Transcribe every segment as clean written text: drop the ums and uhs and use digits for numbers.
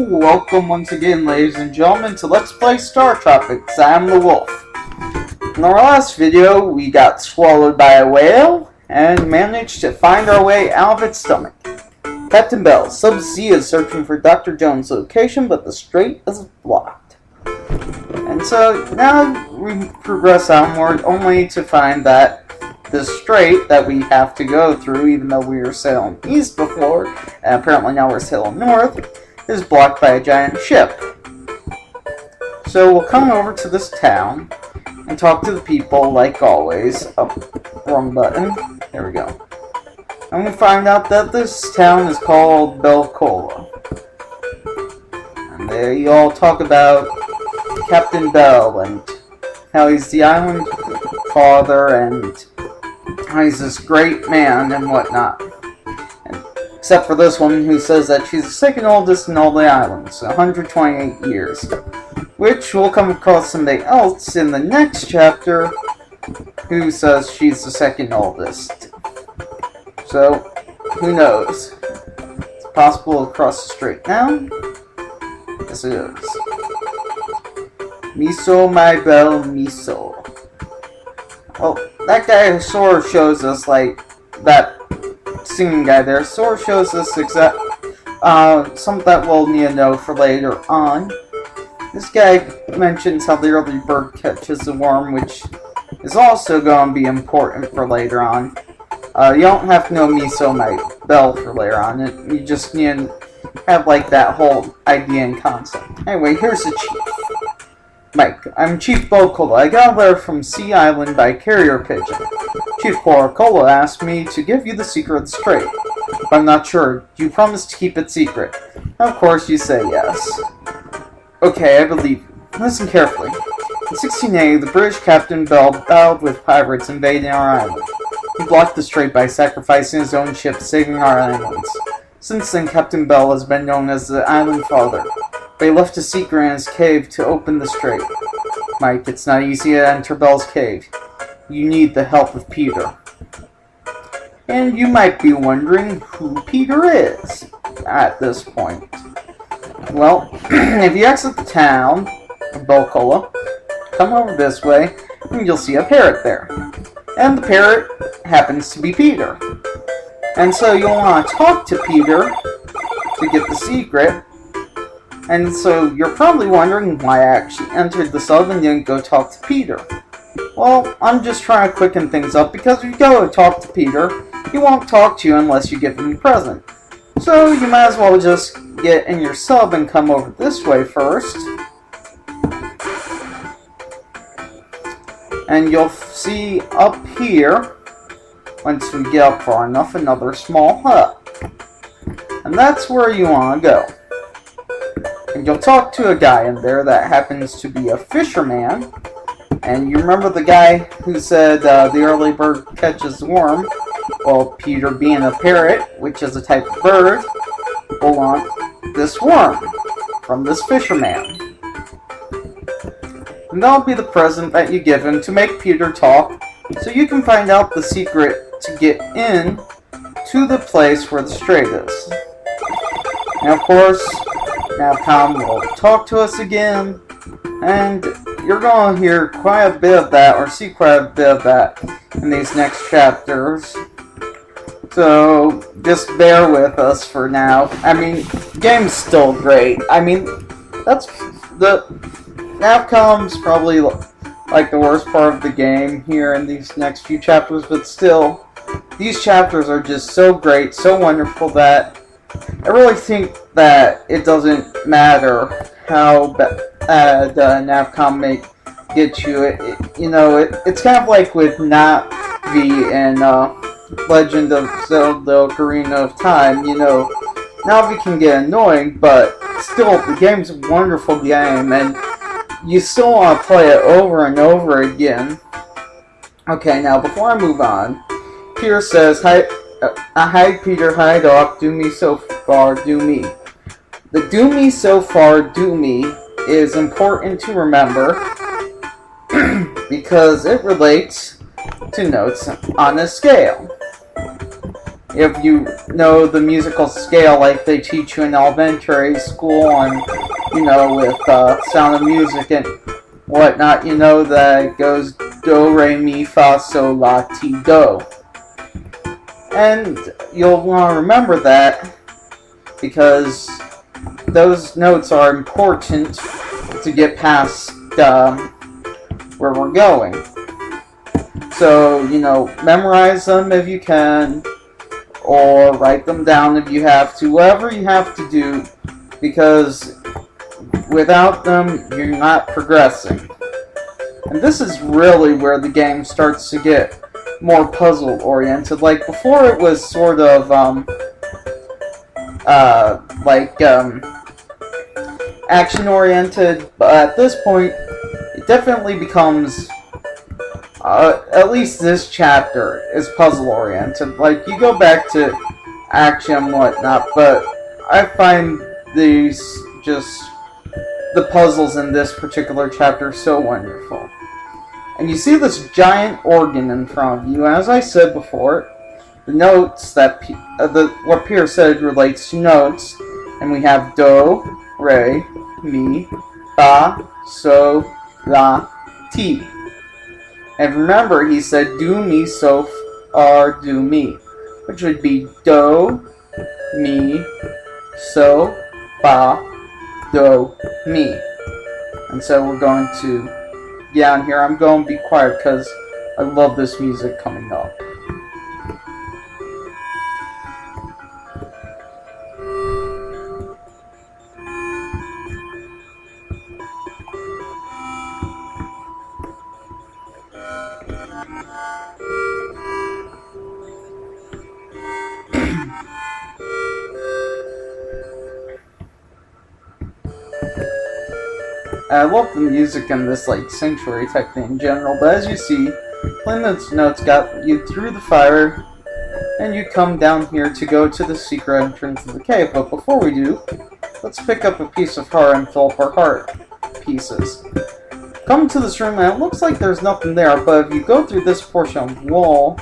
Welcome once again, ladies and gentlemen, to Let's Play Startropics. I'm the Wolf. In our last video, we got swallowed by a whale and managed to find our way out of its stomach. Captain Bell, Sub-Sea is searching for Dr. Jones' location, but the strait is blocked. And so now we progress onward only to find that the strait that we have to go through, even though we were sailing east before, and apparently now we're sailing north, is blocked by a giant ship. So we'll come over to this town and talk to the people like always. Oh, wrong button. There we go. And we find out that this town is called Belcola. And they all talk about Captain Bell and how he's the island father and how he's this great man and whatnot. Except for this woman who says that she's the second oldest in all the islands, 128 years. Which we'll come across somebody else in the next chapter who says she's the second oldest. So, who knows? It's possible to cross the strait now? Yes it is. Miso, my bell, miso. Well, that guy sort of shows us, like, that singing guy there sort of shows us something that we'll need to know for later on. This guy mentions how the early bird catches the worm, which is also going to be important for later on. You don't have to know Miso my bell for later on. You just need to have, like, that whole idea and concept. Anyway, here's the chief. Mike, I'm Chief Bocola. I got a letter from Sea Island by carrier pigeon. Chief Coca-Cola asked me to give you the secret of the strait. But I'm not sure. Do you promise to keep it secret? Of course you say yes. Okay, I believe you. Listen carefully. In 1680, the British Captain Bell battled with pirates invading our island. He blocked the strait by sacrificing his own ship, saving our islands. Since then, Captain Bell has been known as the Island Father. But he left a secret in his cave to open the strait. Mike, it's not easy to enter Bell's cave. You need the help of Peter. And you might be wondering who Peter is at this point. Well, if you exit the town of Belcola, come over this way, and you'll see a parrot there. And the parrot happens to be Peter. And so you'll want to talk to Peter to get the secret. And so you're probably wondering why I actually entered the sub and didn't go talk to Peter. Well, I'm just trying to quicken things up because if you go talk to Peter, he won't talk to you unless you give him a present. So you might as well just get in your sub and come over this way first. And you'll see up here, once we get up far enough, another small hut. And that's where you want to go. And you'll talk to a guy in there that happens to be a fisherman. And you remember the guy who said the early bird catches the worm? Well, Peter being a parrot, which is a type of bird, will want this worm from this fisherman. And that'll be the present that you give him to make Peter talk, so you can find out the secret to get in to the place where the strait is. Now, of course, Navcom will talk to us again, and you're going to hear quite a bit of that, or see quite a bit of that, in these next chapters. So, just bear with us for now. I mean, the game's still great. I mean, that's the Navcom's probably like the worst part of the game here in these next few chapters, but still, these chapters are just so great, so wonderful that I really think that it doesn't matter how bad Navcom may get you. It's kind of like with Navi and Legend of Zelda Ocarina of Time. Navi can get annoying, but still, the game's a wonderful game, and you still want to play it over and over again. Okay, now before I move on, Peter says, Hi Peter, hi Doc, do me so far, do me. The do me so far, do me is important to remember because it relates to notes on a scale. if you know the musical scale like they teach you in elementary school and, you know, with Sound of Music and whatnot, you know that it goes do, re, mi, fa, sol, la, ti, do. And you'll want to remember that because those notes are important to get past where we're going. So, you know, memorize them if you can, or write them down if you have to, whatever you have to do, because without them, you're not progressing. And this is really where the game starts to get more puzzle-oriented. Like, before it was sort of, action-oriented, but at this point, it definitely becomes, at least this chapter is puzzle-oriented. Like, you go back to action and whatnot, but I find these, just, the puzzles in this particular chapter so wonderful. And you see this giant organ in front of you. As I said before, the notes that, what Pierre said relates to notes, and we have do, re, mi, fa, sol, la, ti. And remember, he said do, mi, so, or do, mi, which would be do, mi, so, fa, do, mi. And so we're going to get on here. I'm going to be quiet because I love this music coming up. I love the music in this, like, sanctuary type thing in general, but as you see, playing those notes got you through the fire, and you come down here to go to the secret entrance of the cave. But before we do, let's pick up a piece of heart and fill up our heart pieces. Come to this room, and it looks like there's nothing there, but if you go through this portion of the wall,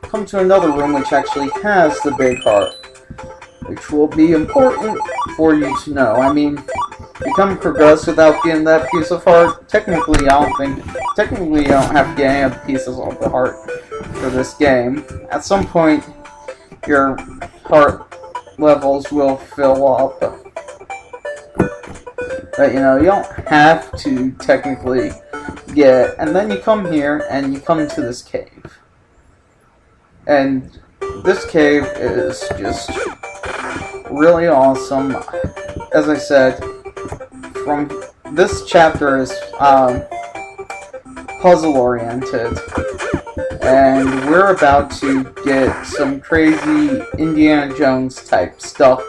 come to another room which actually has the big heart, which will be important for you to know. I mean, you can progress without getting that piece of heart. Technically, you don't have to get any of the pieces of the heart for this game. At some point, your heart levels will fill up. But, you know, you don't have to technically get it. And then you come here, and you come to this cave. And this cave is just really awesome. As I said, from this chapter is puzzle oriented, and we're about to get some crazy Indiana Jones type stuff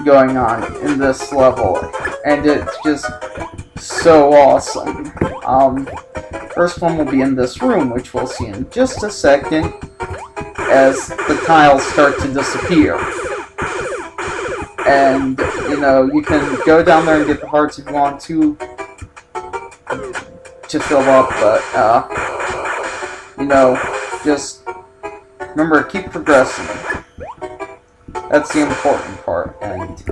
going on in this level, and it's just so awesome. First one will be in this room, which we'll see in just a second as the tiles start to disappear. And, you know, you can go down there and get the hearts if you want to fill up, but, you know, just remember, keep progressing. That's the important part, and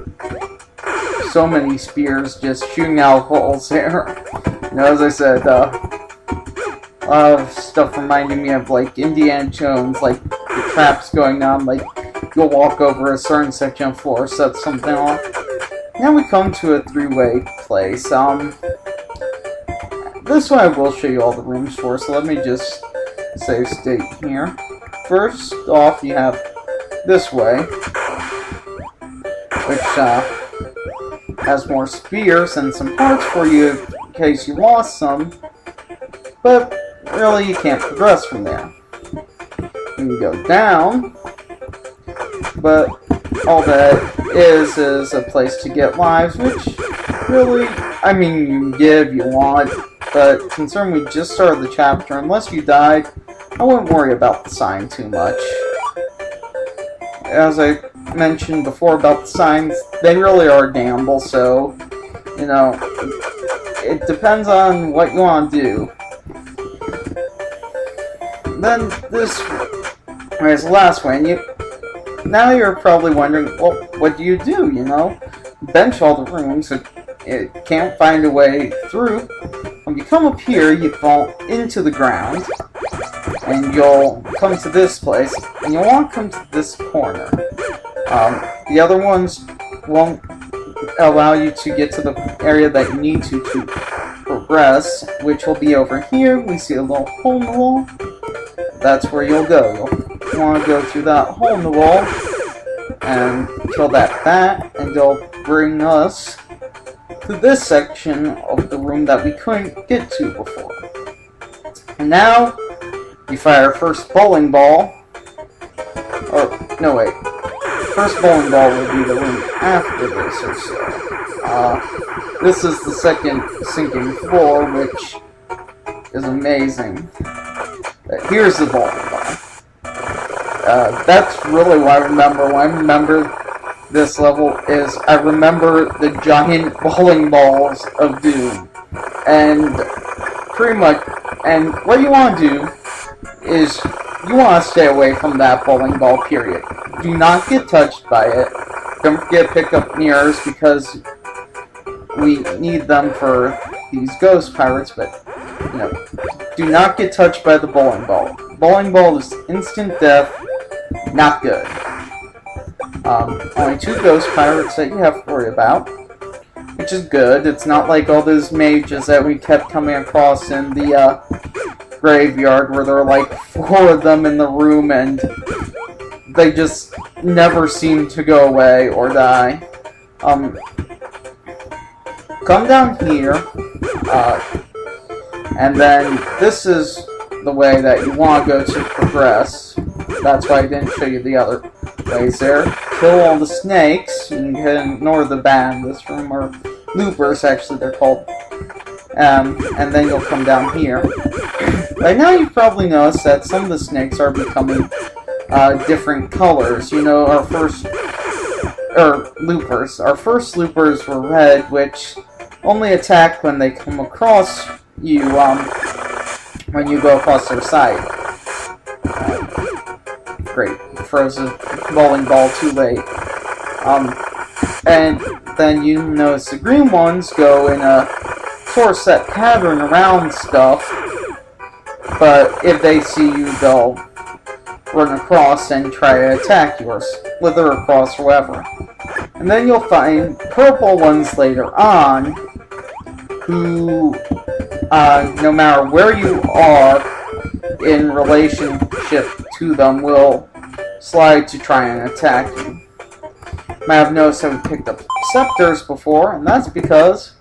so many spears just shooting out holes there. You know, as I said, a lot of stuff reminding me of, like, Indiana Jones, like, the traps going on, like, you'll walk over a certain section of floor, set something off. Now we come to a three-way place. This one I will show you all the rooms for, so let me just save state here. First off, you have this way, which has more spears and some parts for you in case you lost some, but really you can't progress from there. You can go down, but all that is a place to get lives, which really, I mean, you can get if you want, but considering we just started the chapter, unless you died, I wouldn't worry about the sign too much. As I mentioned before about the signs, they really are gamble, so, you know, it depends on what you want to do. Then this is the last one. now you're probably wondering, well, what do? You know? Bench all the rooms, it can't find a way through. When you come up here, you fall into the ground, and you'll come to this place, and you'll want to come to this corner. The other ones won't allow you to get to the area that you need to progress, which will be over here. We see a little hole in the wall. That's where you'll go. You'll want to go through that hole in the wall and kill that bat, and it'll bring us to this section of the room that we couldn't get to before. And now, you fire first bowling ball, or, no wait, first bowling ball will be the room after this or so. This is the second sinking floor, which is amazing. Here's the bowling ball. That's really what I remember. When I remember this level is I remember the giant bowling balls of Doom. And pretty much, and what you want to do is you want to stay away from that bowling ball, period. Do not get touched by it. Don't forget to pick up mirrors because we need them for these ghost pirates, but, you know, do not get touched by the bowling ball. Bowling ball is instant death, not good. Only 2 ghost pirates that you have to worry about, which is good. It's not like all those mages that we kept coming across in the graveyard where there are like 4 of them in the room and they just never seem to go away or die. Come down here, and then this is the way that you want to go to progress. That's why I didn't show you the other ways there. Kill all the snakes. You can ignore the bat in this room, or loopers actually they're called. And then you'll come down here. By now you've probably noticed that some of the snakes are becoming different colors. You know, our first loopers were red, which only attack when they come across you, when you go across their side. Great. Froze a bowling ball too late. And then you notice the green ones go in a sort of set pattern around stuff, but if they see you, they'll run across and try to attack you, or slither across, or whatever. And then you'll find purple ones later on, who, no matter where you are in relationship to them, will slide to try and attack you. You might have noticed that we picked up scepters before, and that's because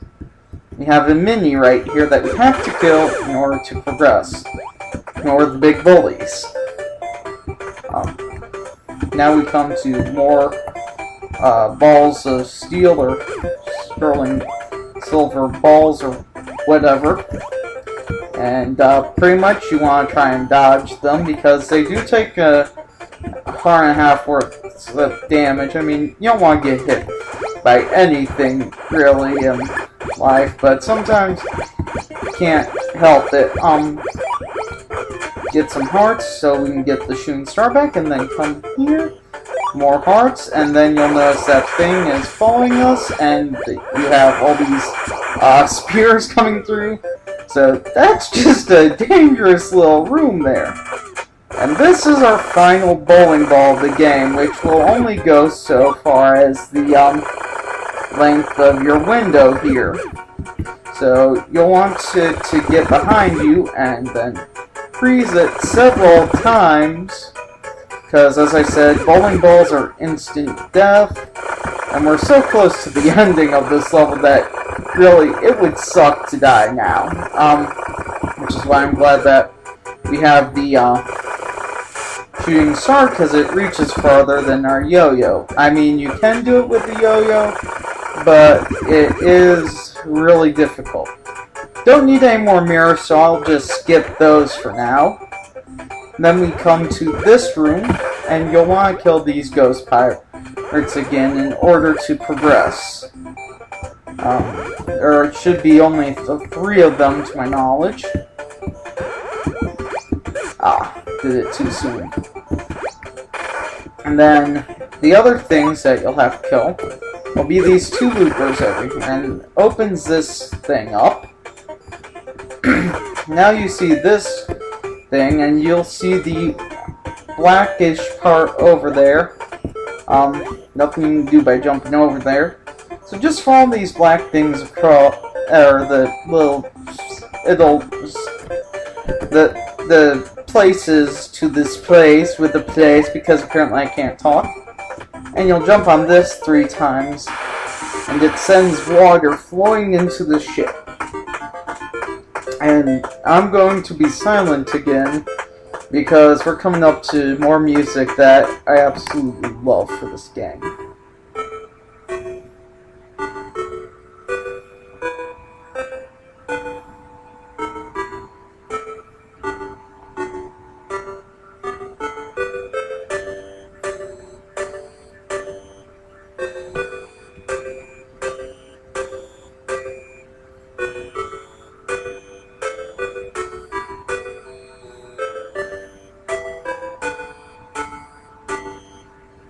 we have a mini right here that we have to kill in order to progress. Ignore the big bullies. Now we come to more balls of steel or sterling silver balls or whatever. And pretty much you want to try and dodge them because they do take a heart and a half worth of damage. I mean, you don't want to get hit by anything really in life, but sometimes you can't help it. Get some hearts so we can get the shooting star back, and then come here, more hearts, and then you'll notice that thing is following us, and you have all these spears coming through. So that's just a dangerous little room there. And this is our final bowling ball of the game, which will only go so far as the length of your window here. So you'll want to get behind you and then freeze it several times, because as I said, bowling balls are instant death, and we're so close to the ending of this level that really it would suck to die now. Which is why I'm glad that we have the shooting star, because it reaches farther than our yo-yo. I mean, you can do it with the yo-yo, but it is really difficult. Don't need any more mirrors, so I'll just skip those for now. Then we come to this room, and you'll want to kill these ghost pirates again in order to progress. There should be only 3 of them to my knowledge. Did it too soon. And then the other things that you'll have to kill will be these two loopers over here, and opens this thing up. Now you see this thing, and you'll see the blackish part over there. Nothing you can do by jumping over there. So just follow these black things across, or the little, the places to this place with the place, because apparently I can't talk. And you'll jump on this 3 times, and it sends water flowing into the ship. And I'm going to be silent again, because we're coming up to more music that I absolutely love for this game.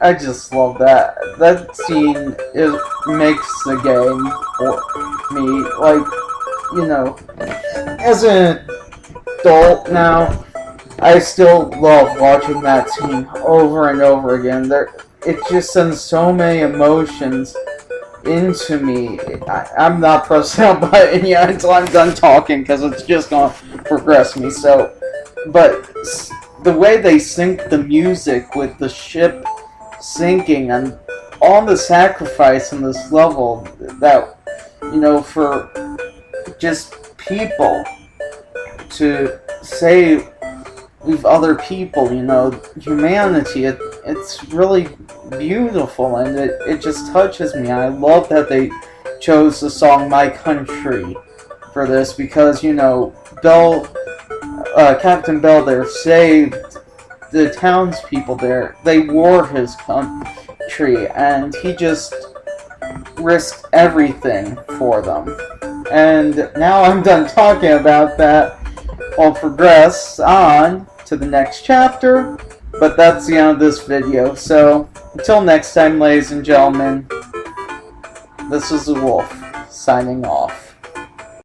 I just love that. That scene makes the game for me. Like, you know, as an adult now, I still love watching that scene over and over again. It just sends so many emotions into me. I'm not pressing that button yet until I'm done talking, because it's just gonna progress me. So, but the way they sync the music with the ship sinking and all the sacrifice in this level, that, you know, for just people to save other people, you know, humanity, it's really beautiful, and it just touches me. I love that they chose the song My Country for this, because, you know, Captain Bell there saved the townspeople there. They wore his country, and he just risked everything for them. And now I'm done talking about that. I'll progress on to the next chapter, but that's the end of this video. So, until next time, ladies and gentlemen, this is the Wulv, signing off.